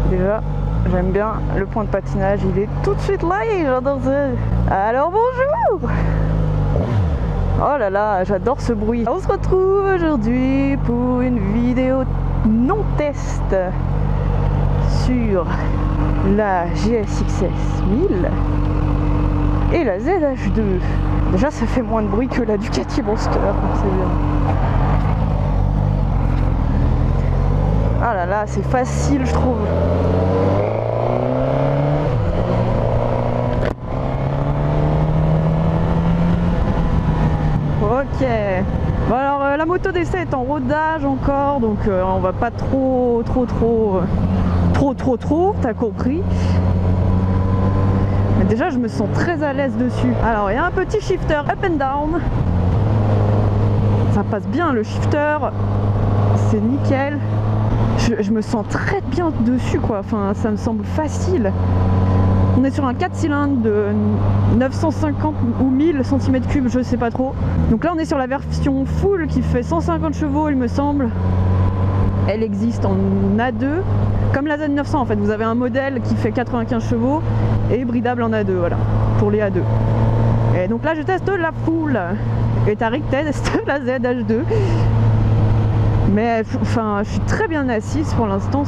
Déjà, j'aime bien le point de patinage, il est tout de suite là et j'adore ça. Alors bonjour! Oh là là, j'adore ce bruit. On se retrouve aujourd'hui pour une vidéo non-test sur la GSX-S 1000 et la ZH2. Déjà, ça fait moins de bruit que la Ducati Monster, c'est bien. Ah là là, c'est facile, je trouve. Ok. Bon alors la moto d'essai est en rodage encore, donc on va pas trop, t'as compris. Mais déjà je me sens très à l'aise dessus. Alors il y a un petit shifter up and down. Ça passe bien le shifter, c'est nickel. Je me sens très bien dessus quoi, enfin ça me semble facile. On est sur un 4 cylindres de 950 ou 1000 cm3, je sais pas trop. Donc là on est sur la version full qui fait 150 chevaux il me semble. Elle existe en A2, comme la Z900 en fait. Vous avez un modèle qui fait 95 chevaux et hybridable en A2, voilà, pour les A2. Et donc là je teste la full et Tariq teste la ZH2. Mais enfin, je suis très bien assise pour l'instant,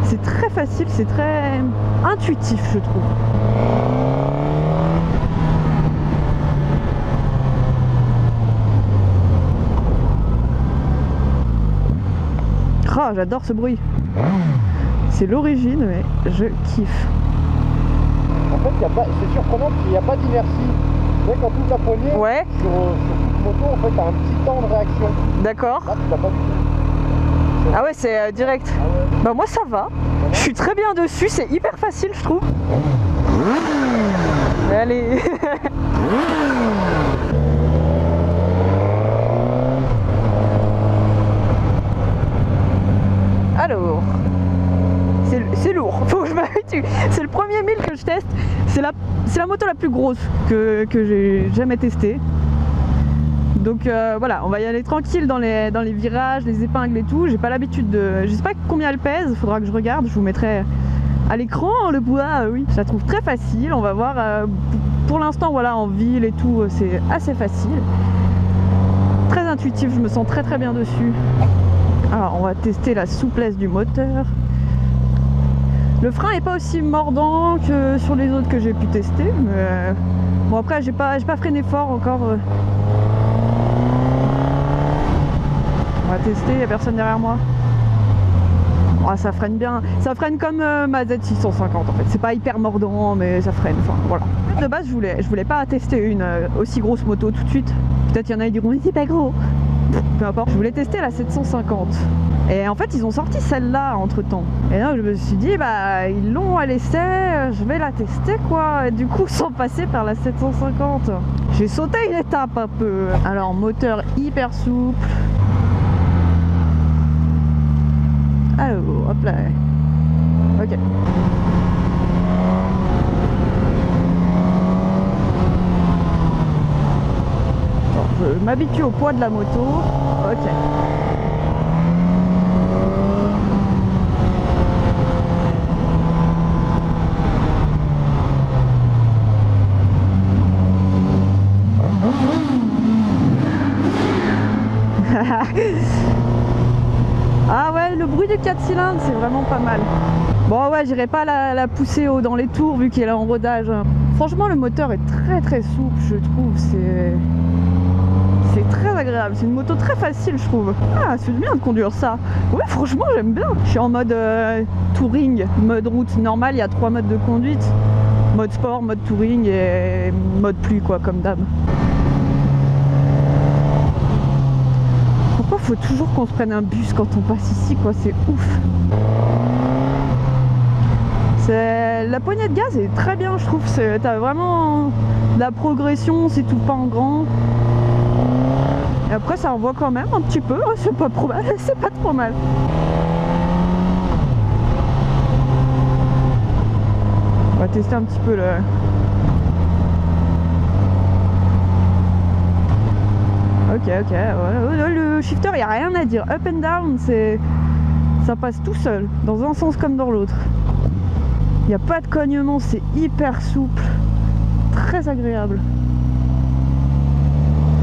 c'est très facile, c'est très intuitif je trouve. Ah, j'adore ce bruit. C'est l'origine, mais je kiffe. En fait, c'est surprenant qu'il n'y a pas d'inertie. Vous savez, quand tu ouvres la poignée, ouais. Sur toute moto, en fait, tu as un petit temps de réaction. D'accord. Là, tu l'as pas du tout. Ah ouais, c'est direct. Ah ouais. Bah moi ça va. Je suis très bien dessus, c'est hyper facile je trouve. Allez. Alors, c'est lourd, faut que je m'habitue. C'est le premier 1000 que je teste. C'est la moto la plus grosse que j'ai jamais testée. Donc voilà, on va y aller tranquille dans les virages, les épingles et tout. J'ai pas l'habitude de... Je sais pas combien elle pèse, il faudra que je regarde. Je vous mettrai à l'écran le poids, oui. Je la trouve très facile, on va voir. Pour l'instant, voilà, en ville et tout, c'est assez facile. Très intuitif, je me sens très bien dessus. Alors, on va tester la souplesse du moteur. Le frein est pas aussi mordant que sur les autres que j'ai pu tester. Mais bon, après, j'ai pas freiné fort encore. On va tester, il n'y a personne derrière moi. Oh, ça freine bien, ça freine comme ma Z650 en fait. C'est pas hyper mordant mais ça freine, enfin voilà. De base je voulais pas tester une aussi grosse moto tout de suite. Peut-être il y en a qui diront mais c'est pas gros. Peu importe, je voulais tester la 750. Et en fait ils ont sorti celle-là entre temps. Et là je me suis dit bah ils l'ont à l'essai, je vais la tester quoi. Et du coup sans passer par la 750. J'ai sauté une étape un peu. Alors moteur hyper souple. Alors, hop là. Ok. Bon, je m'habitue au poids de la moto. Ok. Ah ouais, le bruit du 4 cylindres, c'est vraiment pas mal. Bon ouais, j'irai pas la pousser dans les tours vu qu'elle est en rodage. Franchement, le moteur est très souple, je trouve. C'est très agréable. C'est une moto très facile, je trouve. Ah, c'est bien de conduire ça. Ouais, franchement, j'aime bien. Je suis en mode touring, mode route normale. Il y a 3 modes de conduite. Mode sport, mode touring et mode pluie, quoi, comme d'hab. Pourquoi faut toujours qu'on se prenne un bus quand on passe ici, quoi, c'est ouf. La poignée de gaz est très bien, je trouve. T'as vraiment de la progression, c'est tout pas en grand. Et après ça envoie quand même un petit peu, c'est pas trop mal, c'est pas trop mal. On va tester un petit peu le... Ok, ouais, le shifter, il n'y a rien à dire. Up and down, ça passe tout seul, dans un sens comme dans l'autre. Il n'y a pas de cognement, c'est hyper souple, très agréable.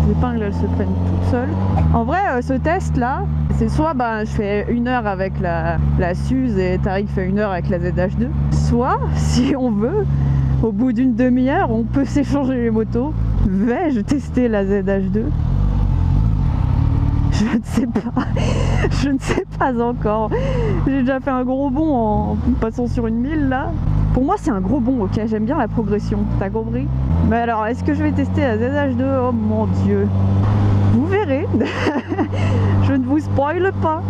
Les épingles, elles se prennent toutes seules. En vrai, ce test là, c'est soit je fais 1 heure avec la Suze et Tariq fait 1 heure avec la ZH2, soit, si on veut, au bout d'une demi-heure, on peut s'échanger les motos. Vais-je tester la ZH2? Je ne sais pas, je ne sais pas encore. J'ai déjà fait un gros bond en passant sur une 1000 là. Pour moi c'est un gros bond, ok, j'aime bien la progression, t'as compris? Mais alors, est-ce que je vais tester la ZH2? Oh mon dieu. Vous verrez. Je ne vous spoile pas.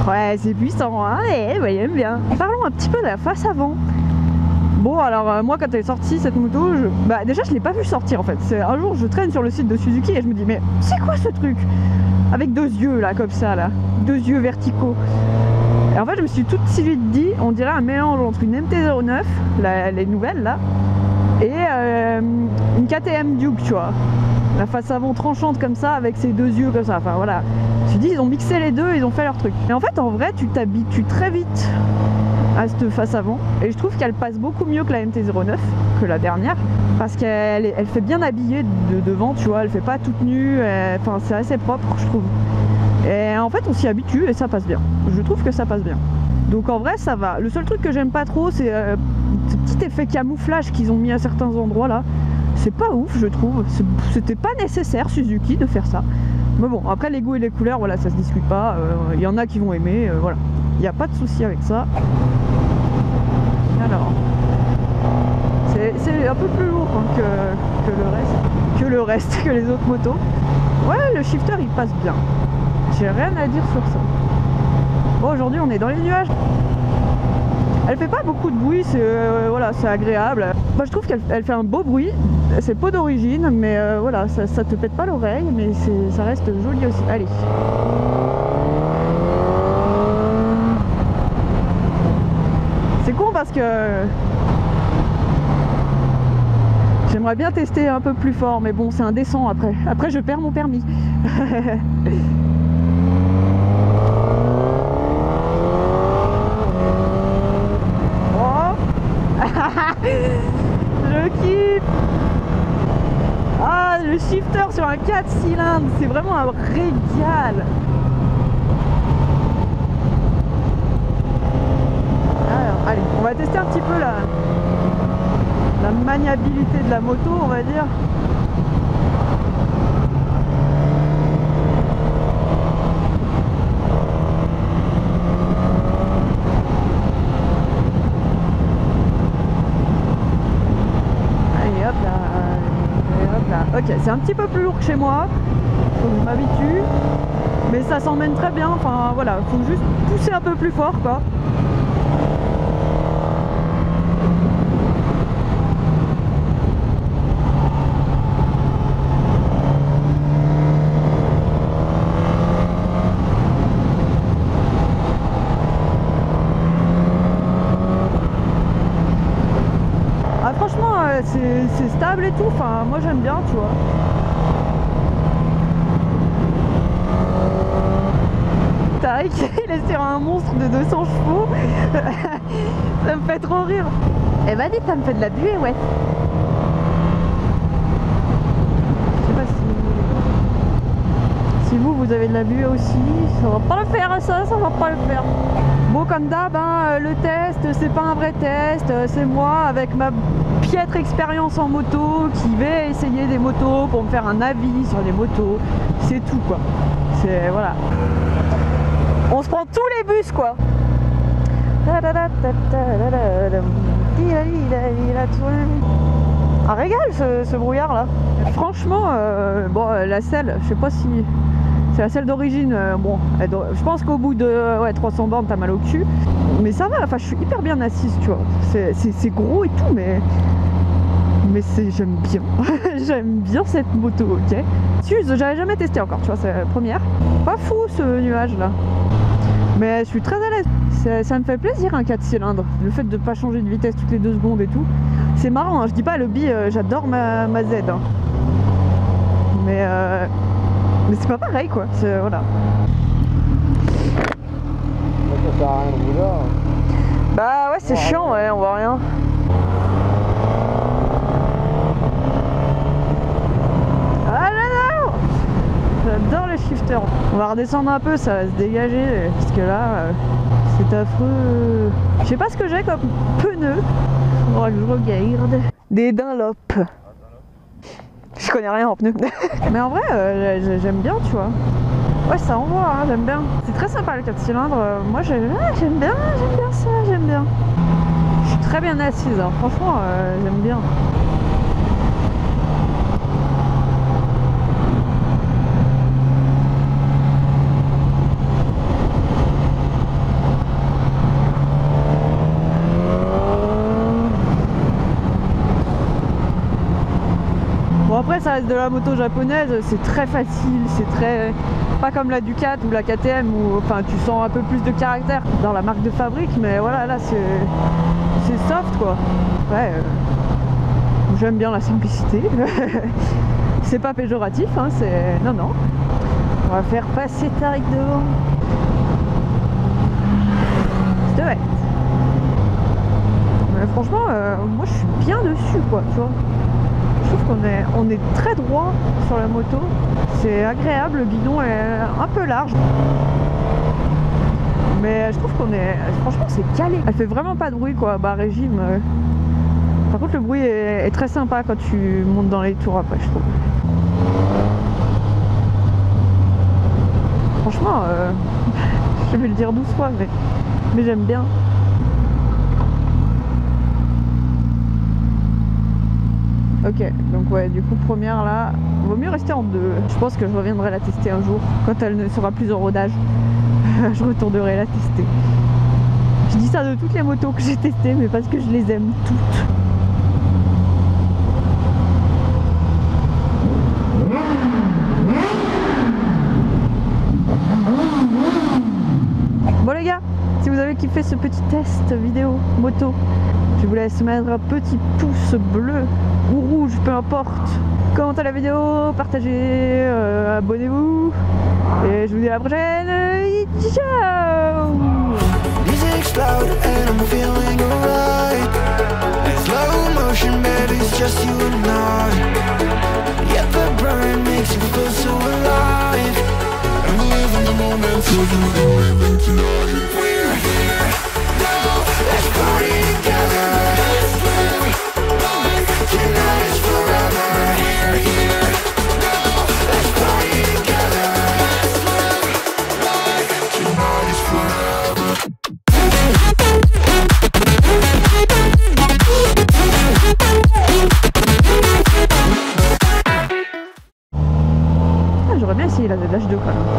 Ouais, c'est puissant, hein, ouais, j'aime bien. Parlons un petit peu de la face avant. Bon, alors moi quand elle est sortie cette moto, déjà je l'ai pas vue sortir en fait. Un jour je traîne sur le site de Suzuki et je me dis mais c'est quoi ce truc? Avec 2 yeux là comme ça là, 2 yeux verticaux. Et en fait je me suis tout de suite dit, on dirait un mélange entre une MT-09, les nouvelles là, et une KTM Duke, tu vois. La face avant tranchante comme ça avec ses 2 yeux comme ça, enfin voilà. Je me suis dit ils ont mixé les deux, ils ont fait leur truc. Et en fait en vrai tu t'habitues très vite à cette face avant et je trouve qu'elle passe beaucoup mieux que la MT-09, que la dernière, parce qu'elle fait bien habillée de devant, tu vois, elle fait pas toute nue, enfin c'est assez propre je trouve, et en fait on s'y habitue et ça passe bien, je trouve que ça passe bien, donc en vrai ça va. Le seul truc que j'aime pas trop c'est ce petit effet camouflage qu'ils ont mis à certains endroits là, c'est pas ouf je trouve, c'était pas nécessaire Suzuki de faire ça, mais bon après les goûts et les couleurs voilà ça se discute pas, il y en a qui vont aimer, voilà. Il n'y a pas de souci avec ça. Alors, c'est un peu plus lourd hein, que les autres motos. Ouais, le shifter il passe bien. J'ai rien à dire sur ça. Bon, aujourd'hui on est dans les nuages. Elle fait pas beaucoup de bruit, voilà, c'est agréable. Moi je trouve qu'elle fait un beau bruit. C'est pas d'origine, mais voilà, ça te pète pas l'oreille, mais ça reste joli aussi. Allez. C'est con parce que j'aimerais bien tester un peu plus fort, mais bon c'est indécent après. Après je perds mon permis. Oh. Je kiffe. Ah, le shifter sur un 4 cylindres, c'est vraiment un régal. Allez, on va tester un petit peu la maniabilité de la moto, on va dire. Allez, hop là, hop là. Ok, c'est un petit peu plus lourd que chez moi, faut que je m'habitue, mais ça s'emmène très bien, enfin voilà, faut juste pousser un peu plus fort quoi. C'est stable et tout, enfin moi j'aime bien tu vois. Tariq il est sur un monstre de 200 chevaux. Ça me fait trop rire. Eh ben dis, ça me fait de la buée, ouais. Je sais pas si vous avez de la buée aussi. Ça va pas le faire ça va pas le faire. Bon comme d'hab, hein, le test c'est pas un vrai test, c'est moi avec ma piètre expérience en moto qui vais essayer des motos pour me faire un avis sur les motos, c'est tout quoi. C'est voilà. On se prend tous les bus quoi. Un régal ce brouillard là. Franchement, bon la selle, je sais pas si c'est la selle d'origine, bon, je pense qu'au bout de 300 bornes t'as mal au cul, mais ça va, enfin je suis hyper bien assise tu vois, c'est gros et tout, mais Mais j'aime bien. J'aime bien cette moto, ok. Suze, j'avais jamais testé encore, tu vois, c'est la première. Pas fou ce nuage là. Mais je suis très à l'aise. Ça me fait plaisir un 4 cylindres. Le fait de pas changer de vitesse toutes les 2 secondes et tout. C'est marrant, hein. Je dis pas le bi, j'adore ma Z. Hein. Mais c'est pas pareil quoi. Voilà. Ça sert à rien de rouler là. Bah ouais, c'est chiant, ouais, on voit rien. Ah là là, j'adore les shifters. On va redescendre un peu, ça va se dégager. Parce que là, c'est affreux. Je sais pas ce que j'ai comme pneus. Faudra que je regarde. Des Dunlop. Je connais rien en pneus. Mais en vrai, j'aime bien, tu vois. Ouais, ça envoie, hein, j'aime bien. C'est très sympa le 4 cylindres. Moi, j'aime bien ça, j'aime bien. Je suis très bien assise, hein. Franchement, j'aime bien. Bon après ça reste de la moto japonaise, c'est très facile, c'est très... Pas comme la Ducat ou la KTM où enfin, tu sens un peu plus de caractère dans la marque de fabrique, mais voilà, là c'est soft quoi. Ouais, j'aime bien la simplicité. C'est pas péjoratif, hein, c'est... Non, non. On va faire passer Tariq devant. C'est vrai. Mais franchement, moi je suis bien dessus quoi, tu vois. Je trouve qu'on est très droit sur la moto, c'est agréable, le guidon est un peu large. Mais je trouve franchement c'est calé. Elle fait vraiment pas de bruit quoi, bas régime. Par contre le bruit est très sympa quand tu montes dans les tours après je trouve. Franchement, je vais le dire 12 fois mais j'aime bien. Ok, donc ouais, du coup première là, vaut mieux rester en 2. Je pense que je reviendrai la tester un jour, quand elle ne sera plus en rodage. Je retournerai la tester. Je dis ça de toutes les motos que j'ai testées, mais parce que je les aime toutes. Bon les gars, si vous avez kiffé ce petit test vidéo moto, je vous laisse mettre un petit pouce bleu ou rouge, peu importe. Commentez la vidéo, partagez, abonnez-vous. Et je vous dis à la prochaine. Ciao! Music's loud and I'm feeling alright. In slow motion, baby, it's just you and I. Yeah, the burn makes you feel so alive. I'm living the moment, so you can live it tonight. We're here now, let's party together. Let's live life, tonight is forever. We're here now, let's party together. Let's live life, tonight is forever. J'aurais bien essayé la H2 quand même.